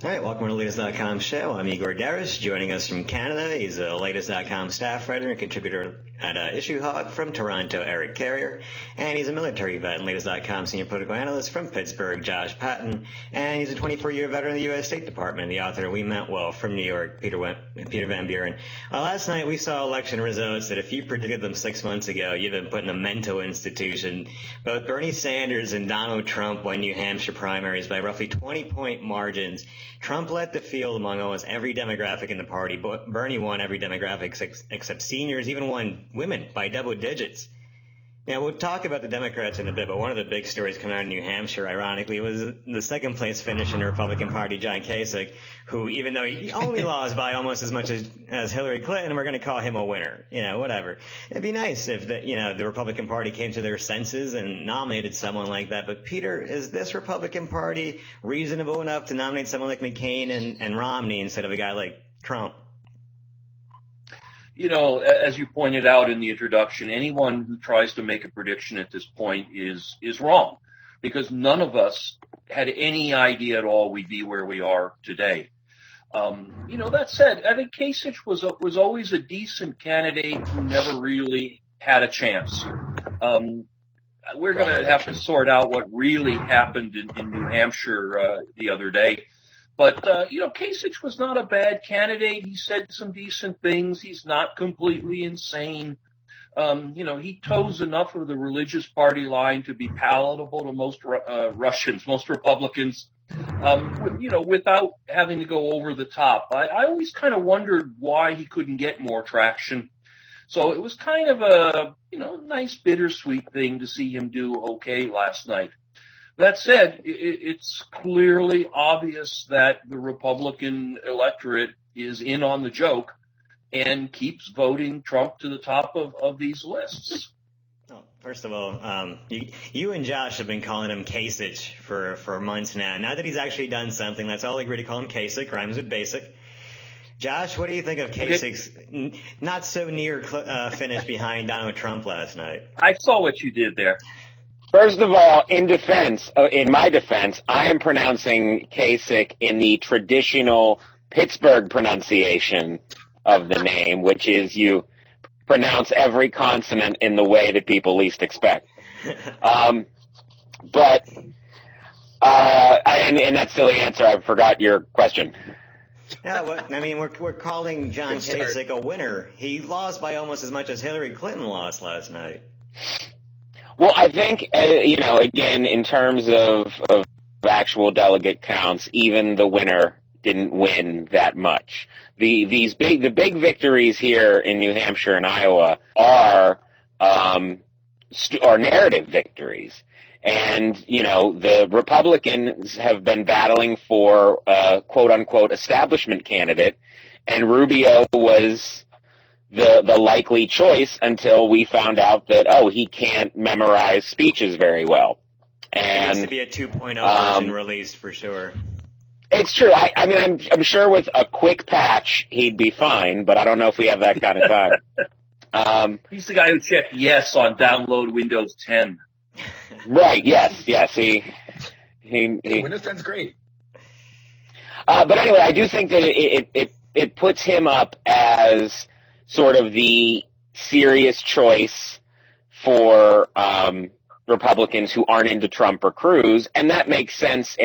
All right, welcome to the Latest.com show. I'm Igor Darish. Joining us from Canada, he's a Latest.com staff writer and contributor at Issue Hawk. From Toronto, Eric Carrier. And he's a military vet and Latest.com senior political analyst. From Pittsburgh, Josh Patton. And he's a 24-year veteran of the U.S. State Department, the author of We Meant Well. From New York, Peter Van Buren. Last night we saw election results that if you predicted them 6 months ago, you'd been put in a mental institution. Both Bernie Sanders and Donald Trump won New Hampshire primaries by roughly 20-point margins. Trump led the field among almost every demographic in the party. Bernie won every demographic except seniors, even won women by double digits. Now, we'll talk about the Democrats in a bit, but one of the big stories coming out of New Hampshire, ironically, was the second place finish in the Republican Party, John Kasich, who, even though he only lost by almost as much as Hillary Clinton, we're going to call him a winner. Whatever. It'd be nice if the Republican Party came to their senses and nominated someone like that. But, Peter, is this Republican Party reasonable enough to nominate someone like McCain and Romney instead of a guy like Trump? As you pointed out in the introduction, anyone who tries to make a prediction at this point is wrong, because none of us had any idea at all we'd be where we are today. That said, I think Kasich was always a decent candidate who never really had a chance. We're going to have to sort out what really happened in New Hampshire the other day. But, Kasich was not a bad candidate. He said some decent things. He's not completely insane. He toes enough of the religious party line to be palatable to most Russians, most Republicans, without having to go over the top. I always kind of wondered why he couldn't get more traction. So it was kind of a, nice bittersweet thing to see him do okay last night. That said, it's clearly obvious that the Republican electorate is in on the joke and keeps voting Trump to the top of these lists. Oh, first of all, you and Josh have been calling him Kasich for months now. Now that he's actually done something, let's all agree to call him Kasich, rhymes with basic. Josh, what do you think of Kasich's not so near finish behind Donald Trump last night? I saw what you did there. First of all, in my defense, I am pronouncing Kasich in the traditional Pittsburgh pronunciation of the name, which is you pronounce every consonant in the way that people least expect. And that's still the answer. I forgot your question. Yeah, we're calling John Kasich a winner. He lost by almost as much as Hillary Clinton lost last night. Well, I think, again, in terms of actual delegate counts, even the winner didn't win that much. The big victories here in New Hampshire and Iowa are narrative victories. And, the Republicans have been battling for a quote-unquote establishment candidate, and Rubio was the likely choice until we found out that, he can't memorize speeches very well. And needs to be a 2.0 version released for sure. It's true. I'm sure with a quick patch he'd be fine, but I don't know if we have that kind of time. He's the guy who checked yes on download Windows 10. Right. Yes. He Windows 10's great. But anyway, I do think that it puts him up as sort of the serious choice for Republicans who aren't into Trump or Cruz, and that makes sense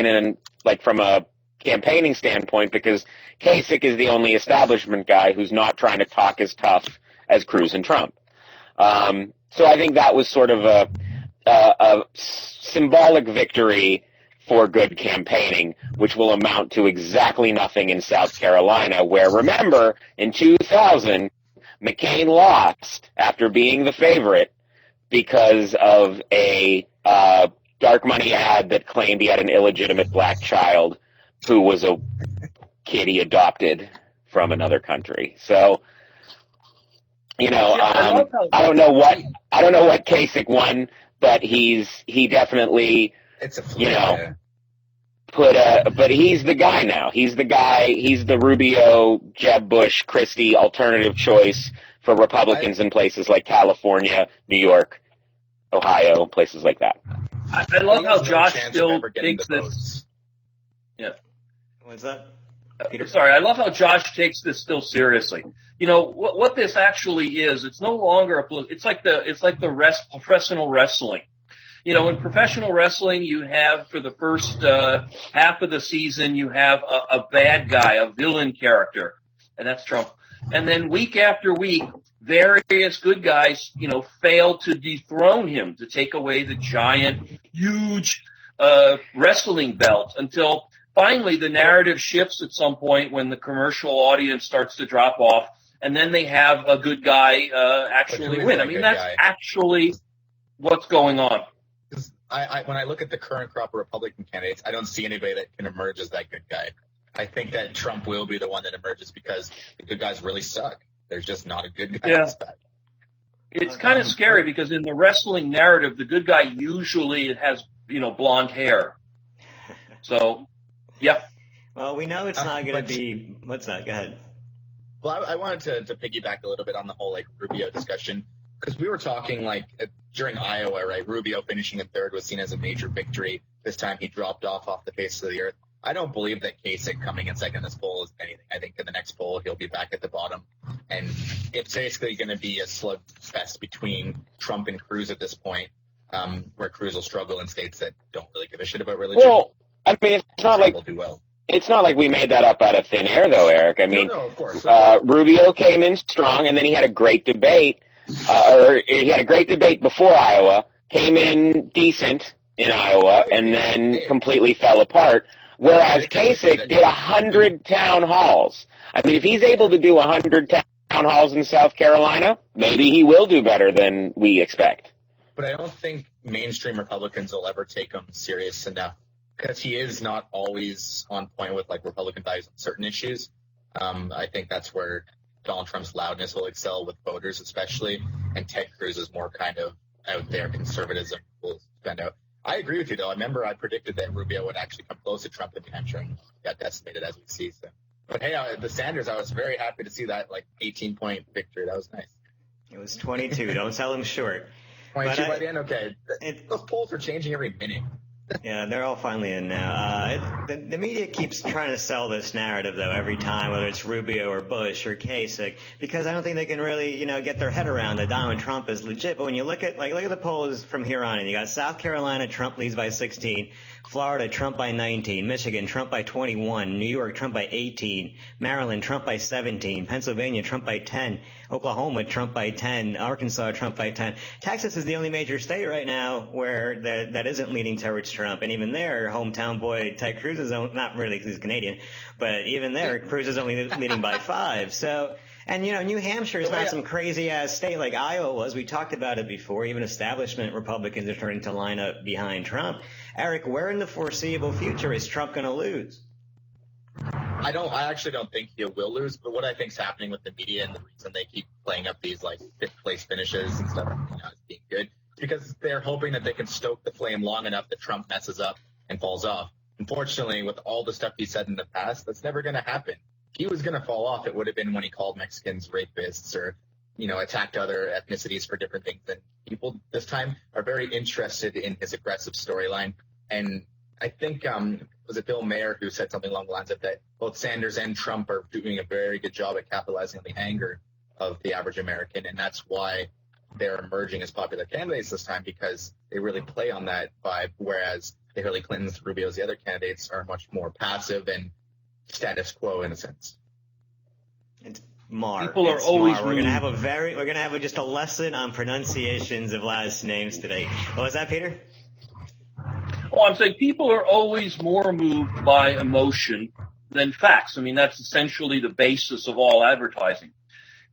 from a campaigning standpoint, because Kasich is the only establishment guy who's not trying to talk as tough as Cruz and Trump. So I think that was sort of a symbolic victory for good campaigning, which will amount to exactly nothing in South Carolina, where, remember, in 2000, McCain lost after being the favorite because of a dark money ad that claimed he had an illegitimate black child who was a kid he adopted from another country. So, I don't know what Kasich won, but he definitely, it's a but he's the guy now. He's the Rubio, Jeb Bush, Christie alternative choice for Republicans in places like California, New York, Ohio, places like that. I love how Josh still thinks this. Yeah. What's that, Peter? Sorry, I love how Josh takes this still seriously. You know what this actually is. It's no longer it's like the professional wrestling. You know, in professional wrestling, you have for the first half of the season, you have a bad guy, a villain character, and that's Trump. And then week after week, various good guys, you know, fail to dethrone him, to take away the giant, huge wrestling belt until finally the narrative shifts at some point when the commercial audience starts to drop off, and then they have a good guy actually win. I mean, that's actually what's going on. When I look at the current crop of Republican candidates, I don't see anybody that can emerge as that good guy. I think that Trump will be the one that emerges because the good guys really suck. There's just not a good guy. Yeah. It's kind of scary because in the wrestling narrative, the good guy usually has, you know, blonde hair. So, yeah. Well, we know it's not going to be. What's that? Go ahead. Well, I wanted to piggyback a little bit on the whole like Rubio discussion because we were talking like during Iowa, right? Rubio finishing in third was seen as a major victory. This time he dropped off the face of the earth. I don't believe that Kasich coming in second in this poll is anything. I think in the next poll he'll be back at the bottom, and it's basically going to be a slugfest between Trump and Cruz at this point, where Cruz will struggle in states that don't really give a shit about religion. Well, I mean, it's not like do well. It's not like we made that up out of thin air, though, Eric. I mean, no, of course. Rubio came in strong, and then he had a great debate, or he had a great debate before Iowa, came in decent in Iowa, and then completely fell apart. Whereas Kasich did 100 town halls. I mean, if he's able to do 100 town halls in South Carolina, maybe he will do better than we expect. But I don't think mainstream Republicans will ever take him serious enough because he is not always on point with like Republican values on certain issues. I think that's where Donald Trump's loudness will excel with voters, especially, and Ted Cruz is more kind of out there. Conservatism will stand out. I agree with you, though. I remember I predicted that Rubio would actually come close to Trump in New Hampshire and got decimated as we see. So. But, hey, the Sanders, I was very happy to see that, like, 18-point victory. That was nice. It was 22. Don't sell him short. 22 by the end? Okay. Those polls are changing every minute. Yeah, they're all finally in now. The media keeps trying to sell this narrative, though, every time, whether it's Rubio or Bush or Kasich, because I don't think they can really, get their head around that Donald Trump is legit. But when you look at the polls from here on, and you got South Carolina, Trump leads by 16, Florida, Trump by 19, Michigan, Trump by 21, New York, Trump by 18, Maryland, Trump by 17, Pennsylvania, Trump by 10, Oklahoma, Trump by 10, Arkansas, Trump by 10. Texas is the only major state right now where that isn't leaning towards Trump, and even there, hometown boy Ted Cruz is not really because he's Canadian, but even there, Cruz is only leading by 5. So, and New Hampshire is not some crazy ass state like Iowa was. We talked about it before. Even establishment Republicans are starting to line up behind Trump. Eric, where in the foreseeable future is Trump going to lose? I actually don't think he will lose, but what I think is happening with the media and the reason they keep playing up these like fifth place finishes and stuff as being good is because they're hoping that they can stoke the flame long enough that Trump messes up and falls off. Unfortunately, with all the stuff he said in the past, that's never going to happen. If he was going to fall off, it would have been when he called Mexicans rapists or, attacked other ethnicities for different things. And people this time are very interested in his aggressive storyline. And I think, was it Bill Mayer who said something along the lines of that both Sanders and Trump are doing a very good job at capitalizing on the anger of the average American. And that's why they're emerging as popular candidates this time, because they really play on that vibe, whereas the Hillary Clintons, Rubio's, the other candidates are much more passive and status quo in a sense. It's Mar. People are it's always Mar. We're gonna have just a lesson on pronunciations of last names today. What was that, Peter? Well, I'm saying people are always more moved by emotion than facts. I mean, that's essentially the basis of all advertising.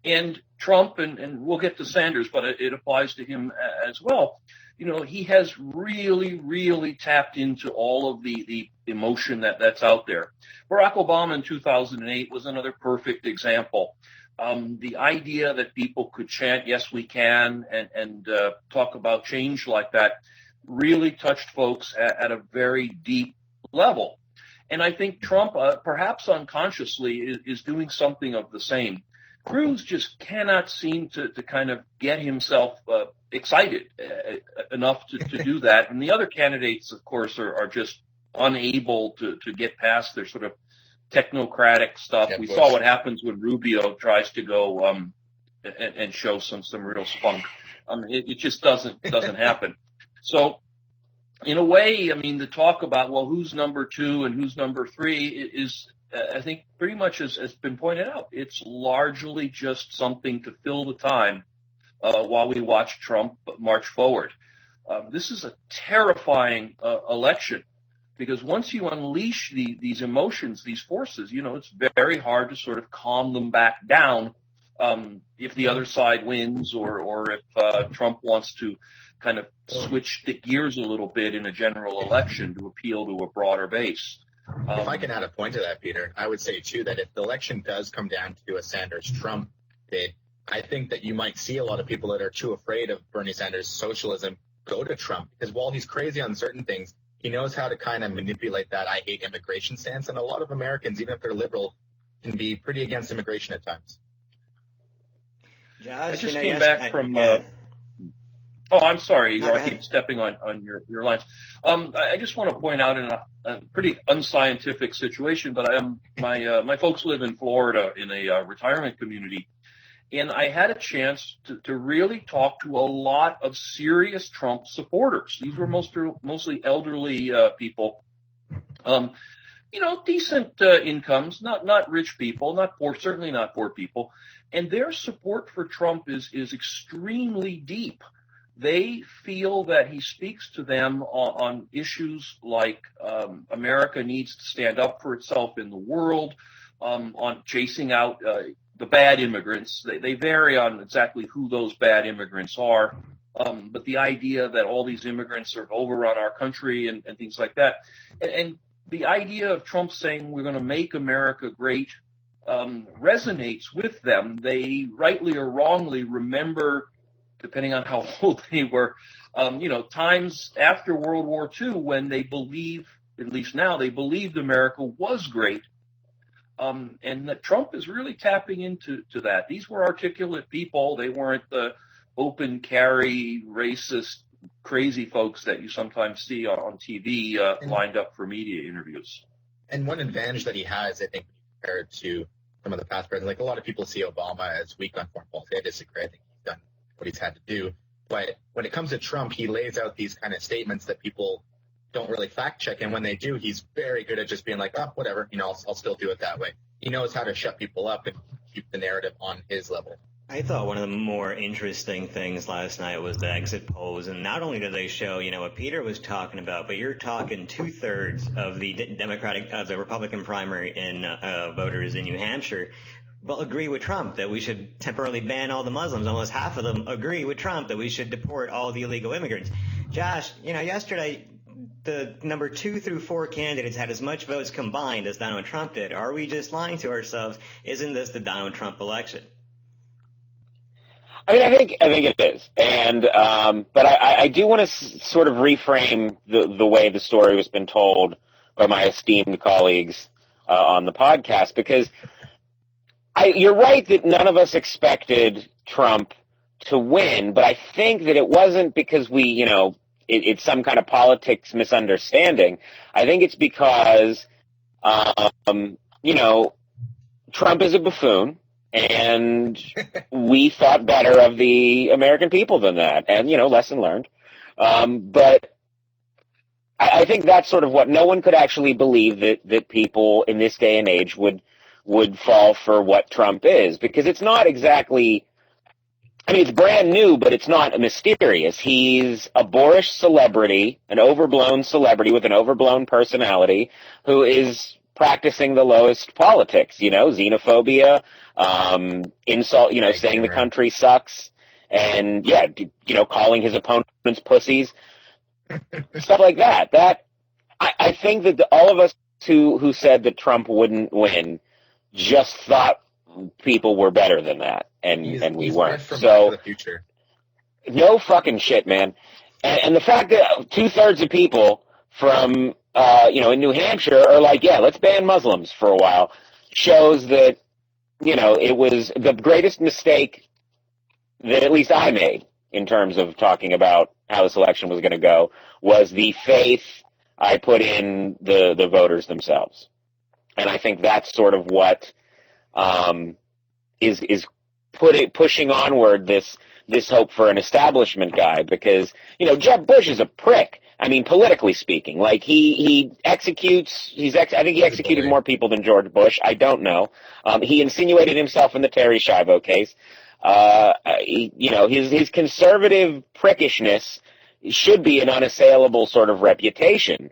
And Trump, and we'll get to Sanders, but it applies to him as well. He has really, really tapped into all of the emotion that's out there. Barack Obama in 2008 was another perfect example. The idea that people could chant, "Yes, we can," and talk about change like that really touched folks at a very deep level. And I think Trump, perhaps unconsciously, is doing something of the same. Cruz just cannot seem to kind of get himself excited enough to do that. And the other candidates, of course, are just unable to get past their sort of technocratic stuff. Yeah, We Bush. saw what happens when Rubio tries to go and show some real spunk. It just doesn't happen. So in a way, I mean, the talk about, well, who's number 2 and who's number 3 is, I think, pretty much has been pointed out. It's largely just something to fill the time while we watch Trump march forward. This is a terrifying election, because once you unleash these emotions, these forces, it's very hard to sort of calm them back down if the other side wins, or if Trump wants to kind of switch the gears a little bit in a general election to appeal to a broader base. If I can add a point to that, Peter, I would say, too, that if the election does come down to a Sanders-Trump bid, I think that you might see a lot of people that are too afraid of Bernie Sanders' socialism go to Trump, because while he's crazy on certain things, he knows how to kind of manipulate that I hate immigration stance. And a lot of Americans, even if they're liberal, can be pretty against immigration at times. Josh, I just came back from... Oh, I'm sorry. I keep stepping on your lines. I just want to point out, in a pretty unscientific situation, but my folks live in Florida in a retirement community, and I had a chance to really talk to a lot of serious Trump supporters. These were mostly elderly people, decent incomes, not rich people, not poor, certainly not poor people, and their support for Trump is extremely deep. They feel that he speaks to them on issues like America needs to stand up for itself in the world, on chasing out the bad immigrants. They vary on exactly who those bad immigrants are, but the idea that all these immigrants are overrun our country and things like that. And the idea of Trump saying we're going to make America great resonates with them. They rightly or wrongly remember, depending on how old they were, times after World War II when they believe, at least now, they believed America was great. And that Trump is really tapping into that. These were articulate people. They weren't the open carry, racist, crazy folks that you sometimes see on TV lined up for media interviews. And one advantage that he has, I think, compared to some of the past presidents, like a lot of people see Obama as weak on foreign policy. I disagree. I think he's done what he's had to do. But when it comes to Trump, he lays out these kind of statements that people don't really fact check. And when they do, he's very good at just being like, oh, whatever, I'll still do it that way. He knows how to shut people up and keep the narrative on his level. I thought one of the more interesting things last night was the exit polls, and not only did they show, what Peter was talking about, but you're talking 2/3 of the Republican primary in voters in New Hampshire will agree with Trump that we should temporarily ban all the Muslims. Almost half of them agree with Trump that we should deport all the illegal immigrants. Josh, yesterday the number 2 through 4 candidates had as much votes combined as Donald Trump did. Are we just lying to ourselves? Isn't this the Donald Trump election? I mean, I think it is, and but I do want to sort of reframe the way the story was been told by my esteemed colleagues on the podcast, because you're right that none of us expected Trump to win, but I think that it wasn't because it's some kind of politics misunderstanding. I think it's because Trump is a buffoon. And we thought better of the American people than that. And, lesson learned. But I think that's sort of what no one could actually believe that people in this day and age would fall for what Trump is. Because it's not exactly, it's brand new, but it's not mysterious. He's a boorish celebrity, an overblown celebrity with an overblown personality who is practicing the lowest politics, xenophobia, insult, saying the country sucks, and calling his opponents pussies, stuff like that. That I think that all of us who said that Trump wouldn't win just thought people were better than that, and we weren't. So no fucking shit, man. And the fact that 2/3 of people from in New Hampshire are like, yeah, let's ban Muslims for a while, shows that, it was the greatest mistake that at least I made in terms of talking about how this election was going to go, was the faith I put in the voters themselves. And I think that's sort of what is pushing onward this hope for an establishment guy, because, Jeb Bush is a prick. I mean, politically speaking, like he executes. I think he executed more people than George Bush. I don't know. He insinuated himself in the Terry Schiavo case. His conservative prickishness should be an unassailable sort of reputation.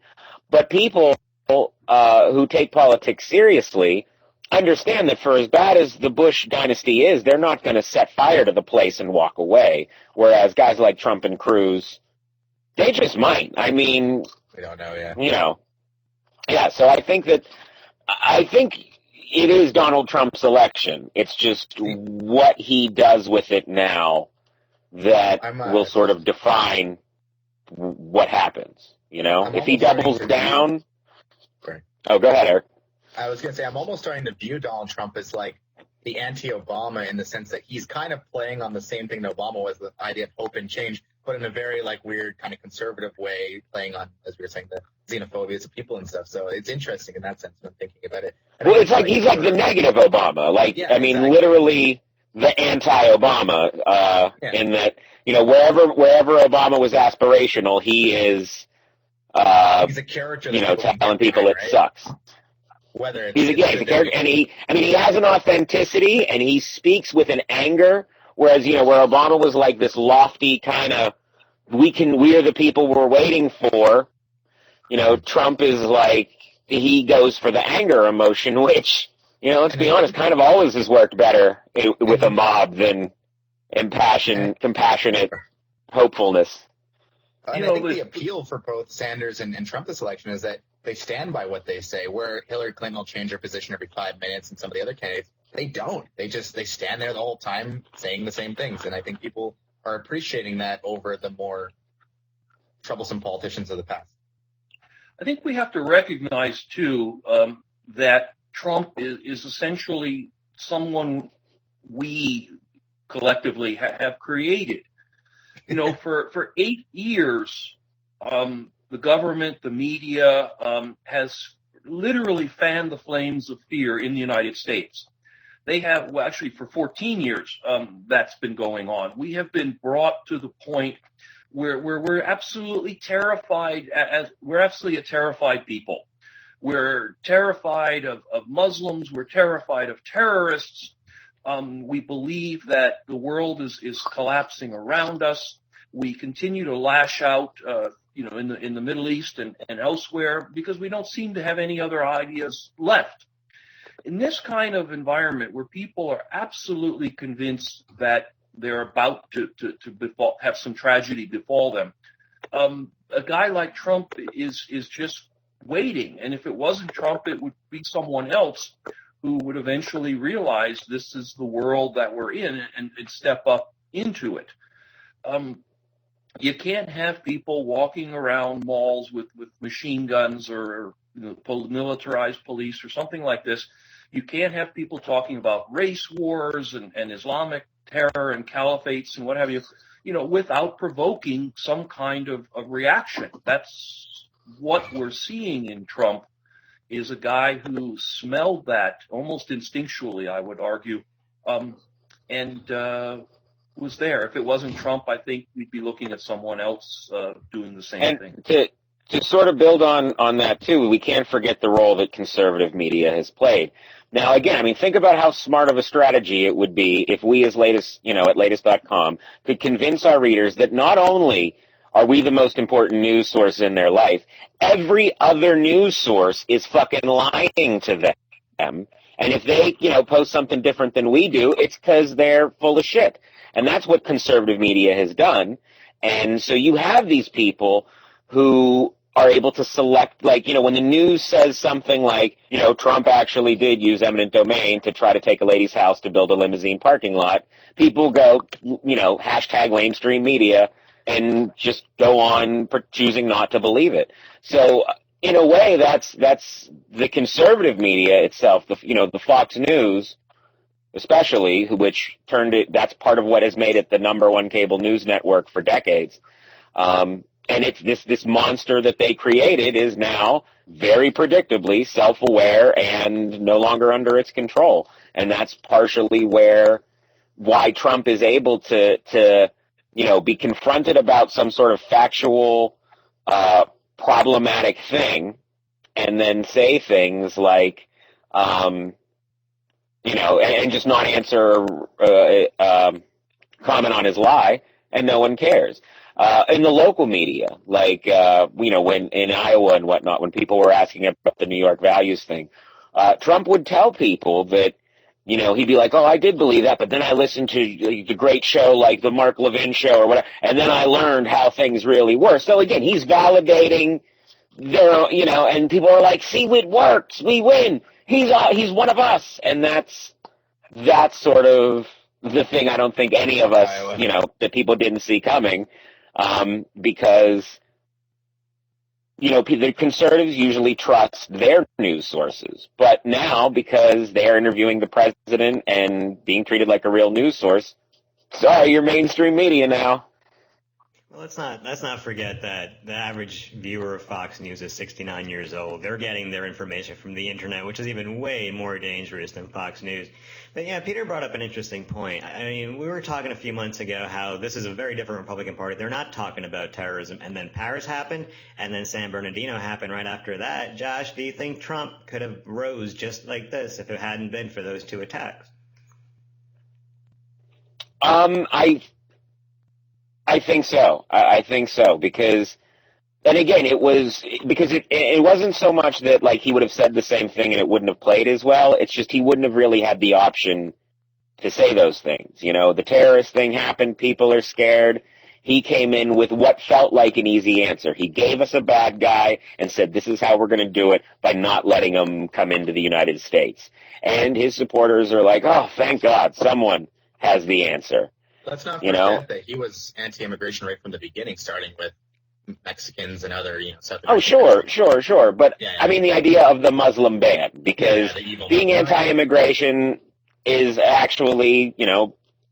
But people who take politics seriously understand that for as bad as the Bush dynasty is, they're not going to set fire to the place and walk away. Whereas guys like Trump and Cruz, they just might. I mean, we don't know yet. Yeah. So I think it is Donald Trump's election. It's just what he does with it now that will sort of define what happens. If he doubles down. Right. Oh, go ahead, Eric. I was going to say, I'm almost starting to view Donald Trump as like the anti-Obama, in the sense that he's kind of playing on the same thing that Obama was, the idea of hope and change, but in a very like weird kind of conservative way, playing on, as we were saying, the xenophobia of people and stuff. So it's interesting in that sense when thinking about it. Well, it's like he's like the negative Obama. Like, yeah, I mean, exactly. Literally the anti-Obama, in that, wherever Obama was aspirational, he is, he's a character, telling people it sucks. Whether he's a character, and he has an authenticity, and he speaks with an anger. Whereas, where Obama was like this lofty kind of, we're the people we're waiting for. Trump is like, he goes for the anger emotion, which, let's be honest, kind of always has worked better with a mob than compassionate hopefulness. And I think the appeal for both Sanders and Trump this election is that they stand by what they say, where Hillary Clinton will change her position every 5 minutes, and some of the other candidates, they don't. They stand there the whole time saying the same things. And I think people are appreciating that over the more troublesome politicians of the past. I think we have to recognize, too, that Trump is essentially someone we collectively have created. For 8 years, the government, the media, has literally fanned the flames of fear in the United States. They have, well, actually for 14 years, that's been going on. We have been brought to the point where we're absolutely terrified. We're absolutely a terrified people. We're terrified of Muslims. We're terrified of terrorists. We believe that the world is collapsing around us. We continue to lash out, in the Middle East and elsewhere, because we don't seem to have any other ideas left. In this kind of environment where people are absolutely convinced that they're about to have some tragedy befall them, a guy like Trump is just waiting. And if it wasn't Trump, it would be someone else who would eventually realize this is the world that we're in and step up into it. You can't have people walking around malls with machine guns or militarized police or something like this. You can't have people talking about race wars and Islamic terror and caliphates and what have you, without provoking some kind of reaction. That's what we're seeing in Trump, is a guy who smelled that almost instinctually, I would argue, and was there. If it wasn't Trump, I think we'd be looking at someone else doing the same thing. To sort of build on that too, we can't forget the role that conservative media has played. Now, again, think about how smart of a strategy it would be if we as at Latest.com could convince our readers that not only are we the most important news source in their life, every other news source is fucking lying to them. And if they, post something different than we do, it's because they're full of shit. And that's what conservative media has done. And so you have these people who are able to select, when the news says something like, Trump actually did use eminent domain to try to take a lady's house to build a limousine parking lot, people go, hashtag lamestream media, and just go on choosing not to believe it. So in a way, that's the conservative media itself, the Fox News, especially, which turned it, that's part of what has made it the number one cable news network for decades. and it's this monster that they created is now very predictably self-aware and no longer under its control. And that's partially why Trump is able to be confronted about some sort of factual problematic thing and then say things like, and just not answer, comment on his lie, and no one cares. In the local media, like, when in Iowa and whatnot, when people were asking about the New York values thing, Trump would tell people that, he'd be like, oh, I did believe that, but then I listened to the great show like the Mark Levin show or whatever, and then I learned how things really were. So again, he's validating and people are like, see, it works, we win, he's one of us, and that's sort of the thing I don't think any of us, that people didn't see coming, because the conservatives usually trust their news sources. But now, because they're interviewing the president and being treated like a real news source, sorry, you're mainstream media now. Well, let's not forget that the average viewer of Fox News is 69 years old. They're getting their information from the internet, which is even way more dangerous than Fox News. But yeah, Peter brought up an interesting point. I mean, we were talking a few months ago how this is a very different Republican Party. They're not talking about terrorism. And then Paris happened, and then San Bernardino happened right after that. Josh, do you think Trump could have rose just like this if it hadn't been for those two attacks? I think so. I think so because, and again, it wasn't so much that like he would have said the same thing and it wouldn't have played as well. It's just he wouldn't have really had the option to say those things. The terrorist thing happened. People are scared. He came in with what felt like an easy answer. He gave us a bad guy and said, this is how we're going to do it by not letting him come into the United States. And his supporters are like, oh, thank God, someone has the answer. Let's not forget that he was anti-immigration right from the beginning, starting with Mexicans and other, South Americans. Oh, sure. But, yeah. I mean, the idea of the Muslim ban, because being anti-immigration is actually,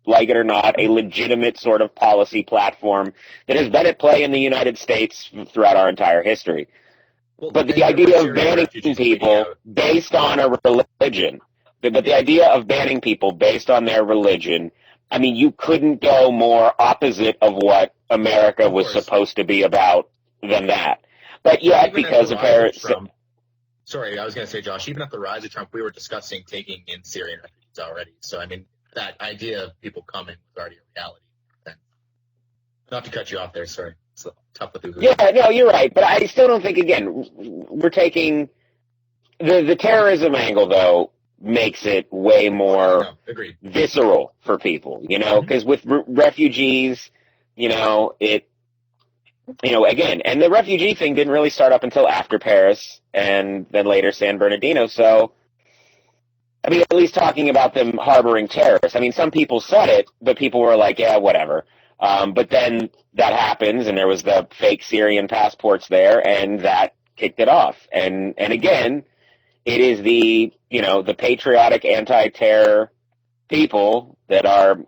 like it or not, a legitimate sort of policy platform that has been at play in the United States throughout our entire history. Well, but the idea of banning people based on a religion, the idea of banning people based on their religion, I mean, you couldn't go more opposite of what America was supposed to be about than that. But yet, because of Paris... Sorry, I was going to say, Josh, even at the rise of Trump, we were discussing taking in Syrian refugees already. So, I mean, that idea of people coming was already a reality. Not to cut you off there, sorry. It's tough with the... Yeah, no, you're right. But I still don't think, again, we're taking... The terrorism angle, though, makes it way more visceral for people, because with refugees, again, and the refugee thing didn't really start up until after Paris and then later San Bernardino. So, I mean, at least talking about them harboring terrorists. I mean, some people said it, but people were like, yeah, whatever. But then that happens and there was the fake Syrian passports there and that kicked it off. And again, it is the patriotic anti-terror people that are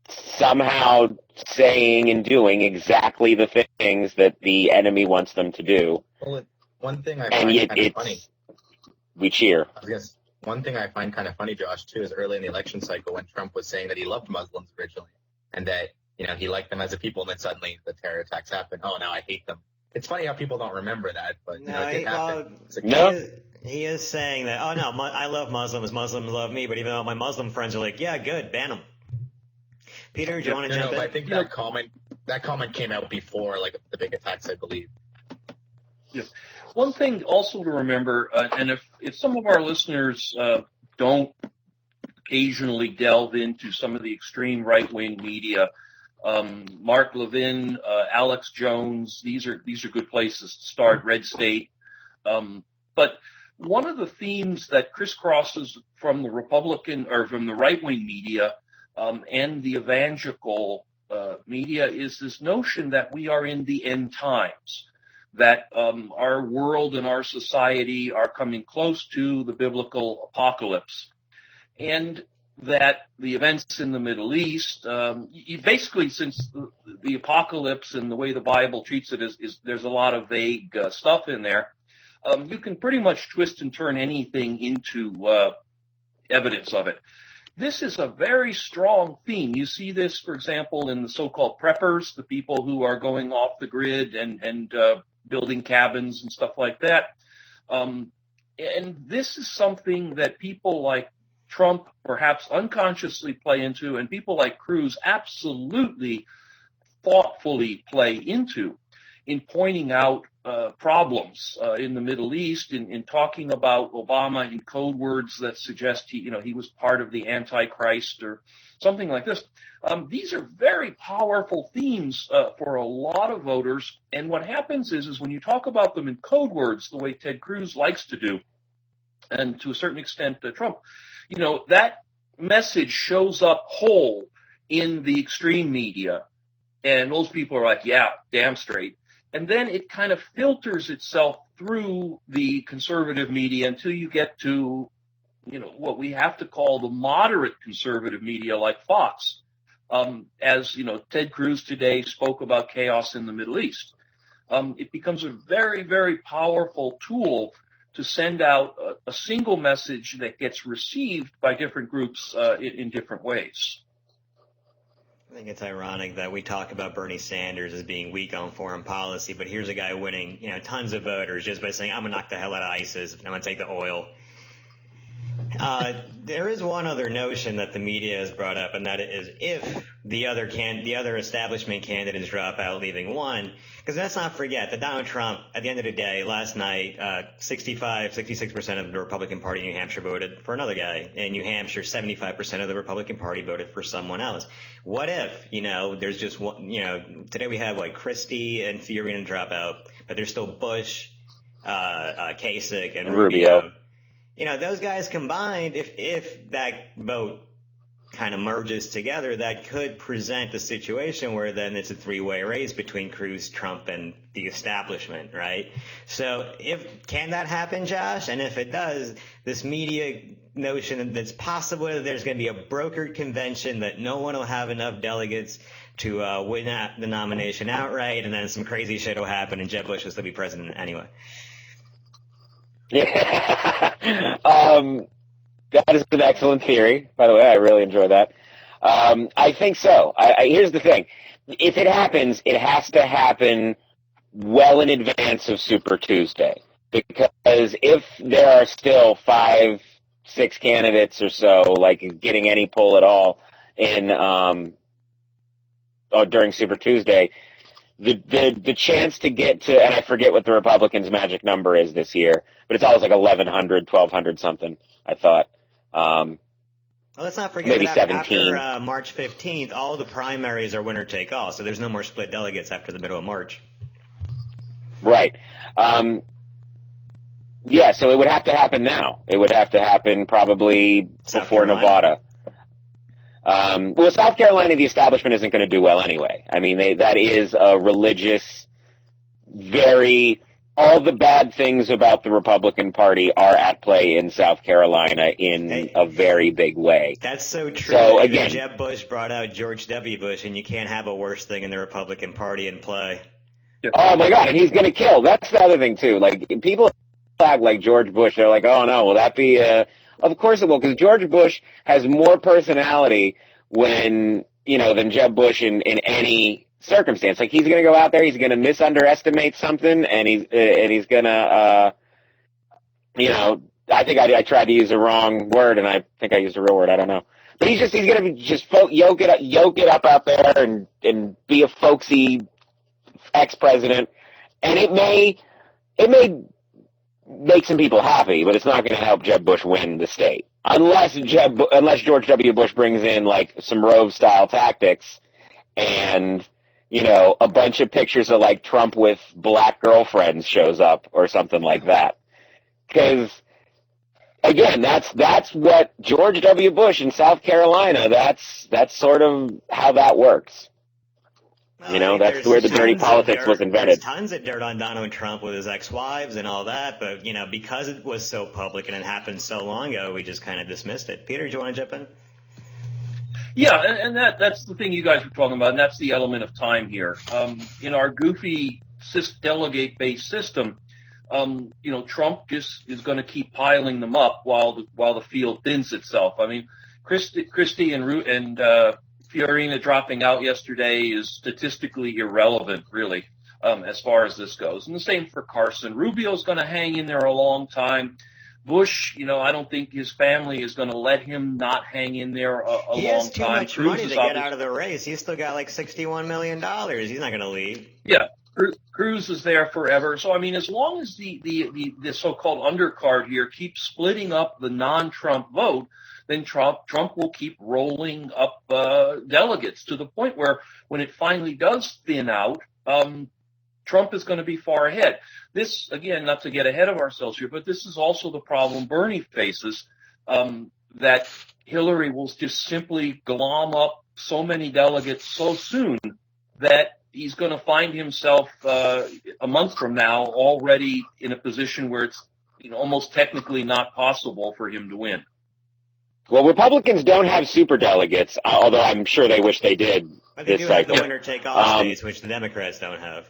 somehow saying and doing exactly the things that the enemy wants them to do. Well, one thing I find kind of funny. We cheer. One thing I find kind of funny, Josh, too, is early in the election cycle when Trump was saying that he loved Muslims originally and that, he liked them as a people, and then suddenly the terror attacks happened. Oh, now I hate them. It's funny how people don't remember that, but it did happen. He is saying that, oh, no, I love Muslims. Muslims love me. But even though my Muslim friends are like, yeah, good, ban them. Peter, do you want to jump in? I think that comment came out before, like, the big attacks, I believe. Yeah. One thing also to remember, and if some of our listeners don't occasionally delve into some of the extreme right-wing media, Mark Levin, Alex Jones, these are good places to start, Red State. But one of the themes that crisscrosses from the Republican or from the right-wing media and the evangelical media is this notion that we are in the end times, that our world and our society are coming close to the biblical apocalypse. And that the events in the Middle East, basically, since the apocalypse and the way the Bible treats it is there's a lot of vague stuff in there. You can pretty much twist and turn anything into evidence of it. This is a very strong theme. You see this, for example, in the so-called preppers, the people who are going off the grid and building cabins and stuff like that. And this is something that people like Trump perhaps unconsciously play into, and people like Cruz absolutely thoughtfully play into in pointing out problems in the Middle East, in talking about Obama in code words that suggest he was part of the Antichrist or something like this. These are very powerful themes for a lot of voters. And what happens is when you talk about them in code words, the way Ted Cruz likes to do, and to a certain extent Trump, that message shows up whole in the extreme media. And most people are like, yeah, damn straight. And then it kind of filters itself through the conservative media until you get to, what we have to call the moderate conservative media like Fox. As Ted Cruz today spoke about chaos in the Middle East. It becomes a very, very powerful tool to send out a single message that gets received by different groups in different ways. I think it's ironic that we talk about Bernie Sanders as being weak on foreign policy, but here's a guy winning, tons of voters just by saying, I'm going to knock the hell out of ISIS, and I'm going to take the oil. There is one other notion that the media has brought up, and that is if the other establishment candidates drop out, leaving one, because let's not forget that Donald Trump, at the end of the day, last night, 66% of the Republican Party in New Hampshire voted for another guy. In New Hampshire, 75% of the Republican Party voted for someone else. What if, there's just one, today we have Christie and Fiorina drop out, but there's still Bush, Kasich, and Rubio. Those guys combined, if that vote kind of merges together, that could present a situation where then it's a three-way race between Cruz, Trump, and the establishment, right? So can that happen, Josh? And if it does, this media notion that it's possible that there's going to be a brokered convention, that no one will have enough delegates to win the nomination outright, and then some crazy shit will happen and Jeb Bush will still be president anyway. Yeah. That is an excellent theory. By the way, I really enjoy that. I think so. Here's the thing. If it happens, it has to happen well in advance of Super Tuesday. Because if there are still 5-6 candidates or so, getting any poll at all during Super Tuesday, the chance to get to, and I forget what the Republicans' magic number is this year, but it's always 1,100, 1,200 something, I thought. Well, let's not forget maybe that 17. After March 15th, all the primaries are winner take all, so there's no more split delegates after the middle of March. Right. Yeah, so it would have to happen now. It would have to happen probably before Nevada. Well, South Carolina, the establishment isn't going to do well anyway. I mean, that is a religious, all the bad things about the Republican Party are at play in South Carolina in a very big way. That's so true. So again, Jeb Bush brought out George W. Bush, and you can't have a worse thing in the Republican Party in play. Oh my God, and he's going to kill. That's the other thing too. People act like George Bush. They're like, oh no, will that be of course it will, because George Bush has more personality than Jeb Bush in any circumstance. He's going to go out there, he's going to misunderestimate something, and he's going to, I think I tried to use the wrong word, and I think I used a real word. I don't know. But he's going to just yoke it up out there and be a folksy ex-president, and it may make some people happy, but it's not going to help Jeb Bush win the state. Unless George W. Bush brings in some Rove-style tactics and, a bunch of pictures of Trump with black girlfriends shows up or something like that. Because, again, that's what George W. Bush in South Carolina, that's sort of how that works. That's where the dirty politics was invented. There's tons of dirt on Donald Trump with his ex-wives and all that, but, because it was so public and it happened so long ago, we just kind of dismissed it. Peter, do you want to jump in? Yeah, and that's the thing you guys were talking about, and that's the element of time here. In our goofy delegate-based system, Trump just is going to keep piling them up while the field thins itself. I mean, Christie and Fiorina dropping out yesterday is statistically irrelevant, really, as far as this goes. And the same for Carson. Rubio's going to hang in there a long time. Bush, I don't think his family is going to let him not hang in there a long time. He has too much money to get out of the race. He's still got like $61 million. He's not going to leave. Yeah. Cruz is there forever. So, I mean, as long as the so-called undercard here keeps splitting up the non-Trump vote, then Trump will keep rolling up delegates to the point where when it finally does thin out, Trump is going to be far ahead. This, again, not to get ahead of ourselves here, but this is also the problem Bernie faces, that Hillary will just simply glom up so many delegates so soon that he's going to find himself a month from now already in a position where it's almost technically not possible for him to win. Well, Republicans don't have superdelegates, although I'm sure they wish they did But they this do have cycle. the winner-take-all states, which the Democrats don't have.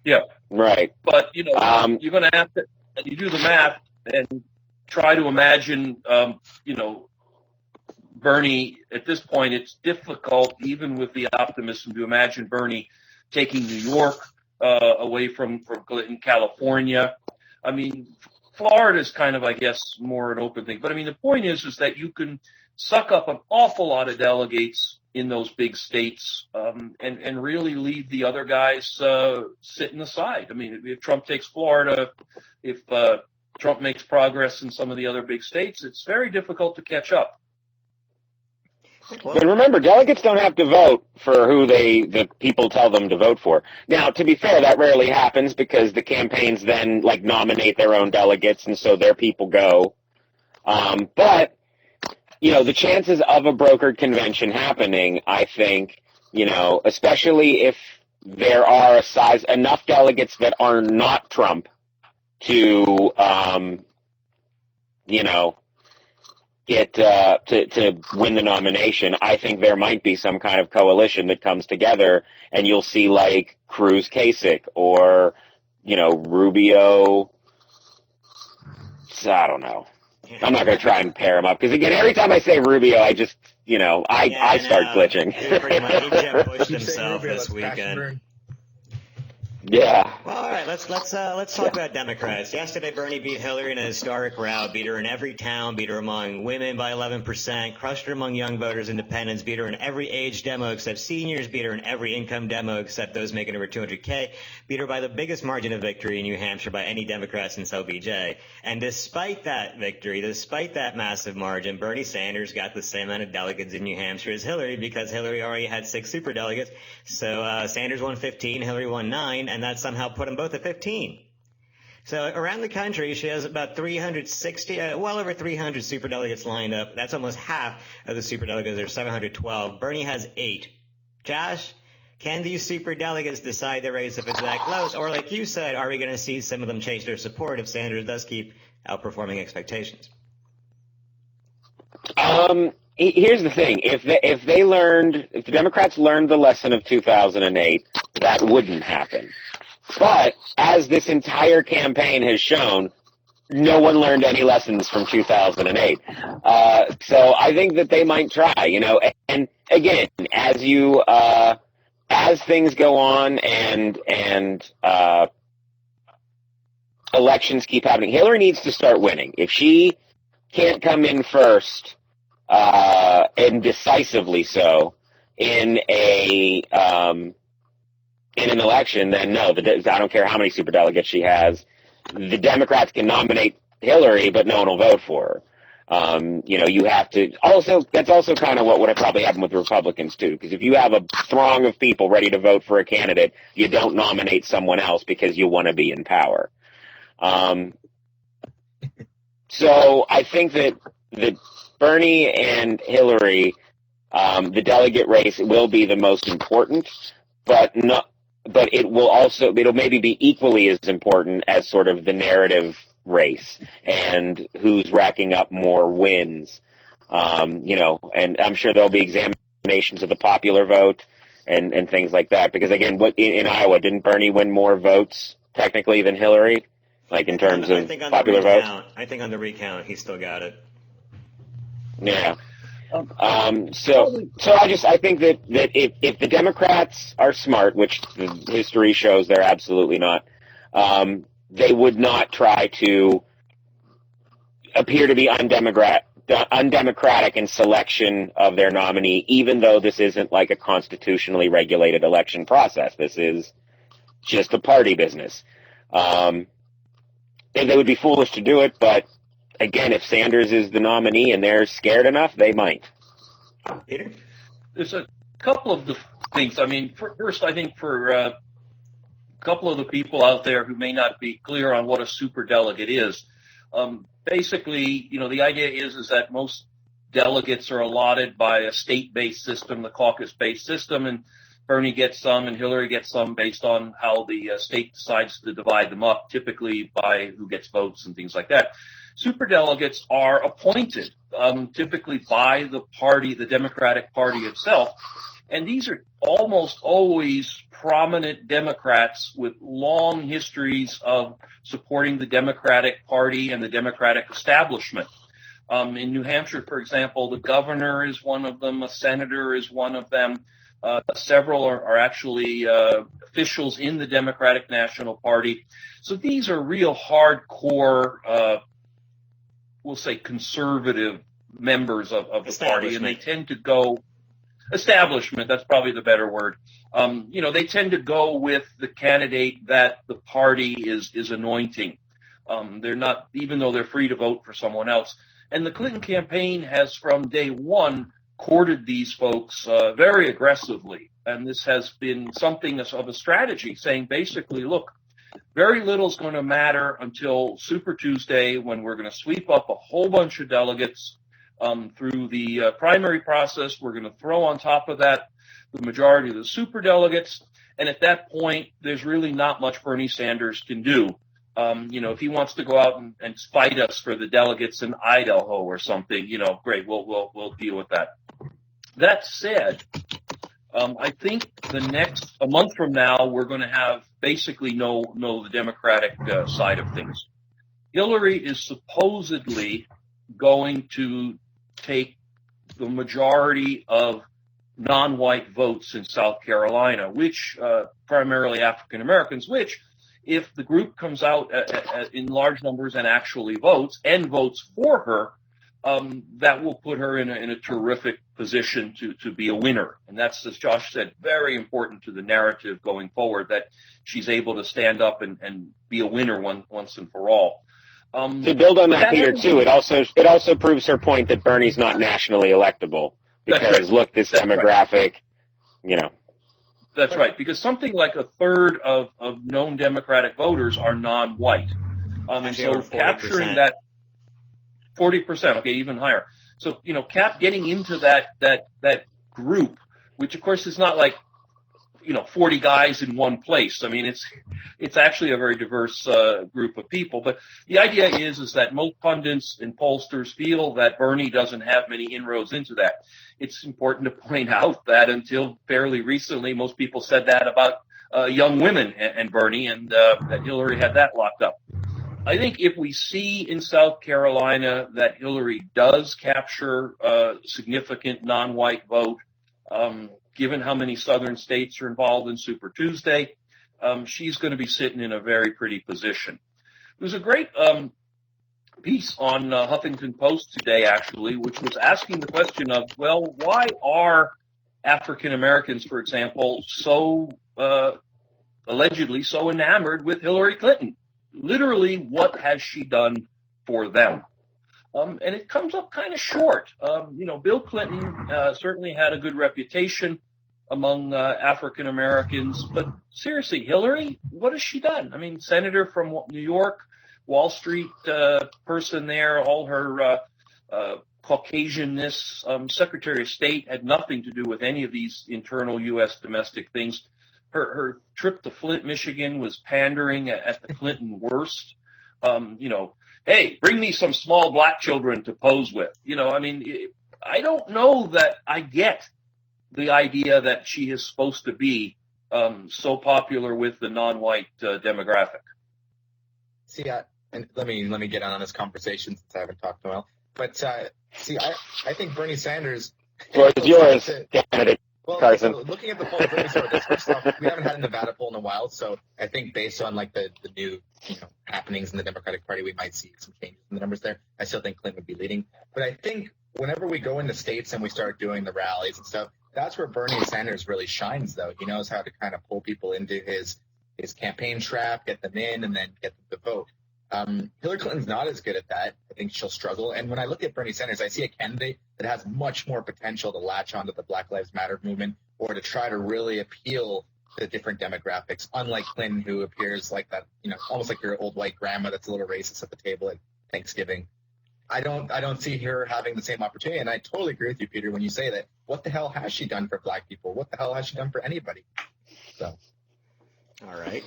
Yeah. Right. But, you're going to have to, you do the math and try to imagine, Bernie, at this point, it's difficult, even with the optimism, to imagine Bernie taking New York away from Clinton, California. I mean, Florida is kind of, I guess, more an open thing. But, I mean, the point is that you can suck up an awful lot of delegates in those big states and really leave the other guys sitting aside. I mean, if Trump takes Florida, if Trump makes progress in some of the other big states, it's very difficult to catch up. But remember, delegates don't have to vote for who the people tell them to vote for. Now, to be fair, that rarely happens because the campaigns then nominate their own delegates, and so their people go. But the chances of a brokered convention happening, I think, especially if there are enough delegates that are not Trump to, get to win the nomination, I think there might be some kind of coalition that comes together, and you'll see like Cruz Kasich or Rubio. I don't know. I'm not going to try and pair them up because again, every time I say Rubio, I just I start glitching. He pretty much he just pushed himself this weekend. Yeah. Well, all right. Let's talk about Democrats. Yesterday, Bernie beat Hillary in a historic rout. Beat her in every town. Beat her among women by 11%. Crushed her among young voters, independents. Beat her in every age demo except seniors. Beat her in every income demo except those making over 200K. Beat her by the biggest margin of victory in New Hampshire by any Democrat since OBJ. And despite that victory, despite that massive margin, Bernie Sanders got the same amount of delegates in New Hampshire as Hillary because Hillary already had 6 superdelegates. So Sanders won 15, Hillary won 9. And that somehow put them both at 15. So around the country, she has about 360, well over 300 superdelegates lined up. That's almost half of the superdelegates. There's 712. Bernie has 8. Josh, can these superdelegates decide the race if it's that close? Or like you said, are we going to see some of them change their support if Sanders does keep outperforming expectations? Here's the thing. If the Democrats learned the lesson of 2008, that wouldn't happen. But as this entire campaign has shown, no one learned any lessons from 2008. So I think that they might try, and again, as things go on and elections keep happening, Hillary needs to start winning. If she can't come in first, and decisively so in an election, then no, I don't care how many superdelegates she has. The Democrats can nominate Hillary, but no one will vote for her. You have to also, that's also kind of what would have probably happened with Republicans too, because if you have a throng of people ready to vote for a candidate, you don't nominate someone else because you want to be in power. So I think that Bernie and Hillary, the delegate race will be the most important, but it'll maybe be equally as important as sort of the narrative race and who's racking up more wins. And I'm sure there'll be examinations of the popular vote and things like that. Because again, in Iowa, didn't Bernie win more votes technically than Hillary, like in terms of popular vote? I think on the recount, he still got it. Yeah. So I think that if the Democrats are smart, which the history shows they're absolutely not, they would not try to appear to be undemocratic in selection of their nominee, even though this isn't like a constitutionally regulated election process. This is just a party business. They would be foolish to do it, but again, if Sanders is the nominee and they're scared enough, they might. Peter? There's a couple of the things. I mean, first, I think for a couple of the people out there who may not be clear on what a superdelegate is, basically, the idea is that most delegates are allotted by a state-based system, the caucus-based system, and Bernie gets some and Hillary gets some based on how the state decides to divide them up, typically by who gets votes and things like that. Superdelegates are appointed, typically by the party, the Democratic Party itself, and these are almost always prominent Democrats with long histories of supporting the Democratic Party and the Democratic establishment. In New Hampshire, for example, the governor is one of them, a senator is one of them. Several are actually officials in the Democratic National Party. So these are real hardcore, we'll say conservative members of the party, and they tend to go establishment. That's probably the better word. They tend to go with the candidate that the party is anointing. They're not, even though they're free to vote for someone else. And the Clinton campaign has from day one courted these folks very aggressively. And this has been something of a strategy, saying basically, look, very little is going to matter until Super Tuesday, when we're going to sweep up a whole bunch of delegates through the primary process. We're going to throw on top of that the majority of the super delegates. And at that point, there's really not much Bernie Sanders can do. If he wants to go out and fight us for the delegates in Idaho or something, great, we'll deal with that. That said, I think a month from now, we're going to have basically know the Democratic side of things. Hillary is supposedly going to take the majority of non-white votes in South Carolina, which primarily African Americans, which if the group comes out in large numbers and actually votes for her, that will put her in a terrific position to be a winner. And that's, as Josh said, very important to the narrative going forward, that she's able to stand up and be a winner once and for all. To build on that, Peter, too, it also proves her point that Bernie's not nationally electable. Because, right. Look, this demographic, right. That's right, because something like a third of known Democratic voters are non-white. And so capturing that 40%, okay, even higher. So, getting into that group, which of course is not like, 40 guys in one place. I mean, it's actually a very diverse group of people. But the idea is that most pundits and pollsters feel that Bernie doesn't have many inroads into that. It's important to point out that until fairly recently, most people said that about young women and Bernie, and that Hillary had that locked up. I think if we see in South Carolina that Hillary does capture a significant non-white vote, given how many southern states are involved in Super Tuesday, she's going to be sitting in a very pretty position. There's a great piece on Huffington Post today, actually, which was asking the question of, well, why are African Americans, for example, so allegedly so enamored with Hillary Clinton? Literally, what has she done for them? And it comes up kind of short. Bill Clinton certainly had a good reputation among African Americans, but seriously, Hillary, what has she done? I mean, senator from New York, Wall Street person there, all her Caucasianness, Secretary of State had nothing to do with any of these internal U.S. domestic things. Her trip to Flint, Michigan was pandering at the Clinton worst. Hey, bring me some small black children to pose with. I don't know that I get the idea that she is supposed to be so popular with the non-white demographic. See, and let me get on this conversation since I haven't talked in a while. But I think Bernie Sanders. Well, it's yours, candidate. Well, Carson. so looking at the polls, let me start with this. First off, we haven't had a Nevada poll in a while, so I think based on like the new happenings in the Democratic Party, we might see some changes in the numbers there. I still think Clinton would be leading, but I think whenever we go into states and we start doing the rallies and stuff, that's where Bernie Sanders really shines. Though he knows how to kind of pull people into his campaign trap, get them in, and then get them to vote. Hillary Clinton's not as good at that. I think she'll struggle. And when I look at Bernie Sanders, I see a candidate that has much more potential to latch onto the Black Lives Matter movement or to try to really appeal to different demographics, unlike Clinton, who appears like that, almost like your old white grandma that's a little racist at the table at Thanksgiving. I don't see her having the same opportunity. And I totally agree with you, Peter, when you say that. What the hell has she done for Black people? What the hell has she done for anybody? So. All right.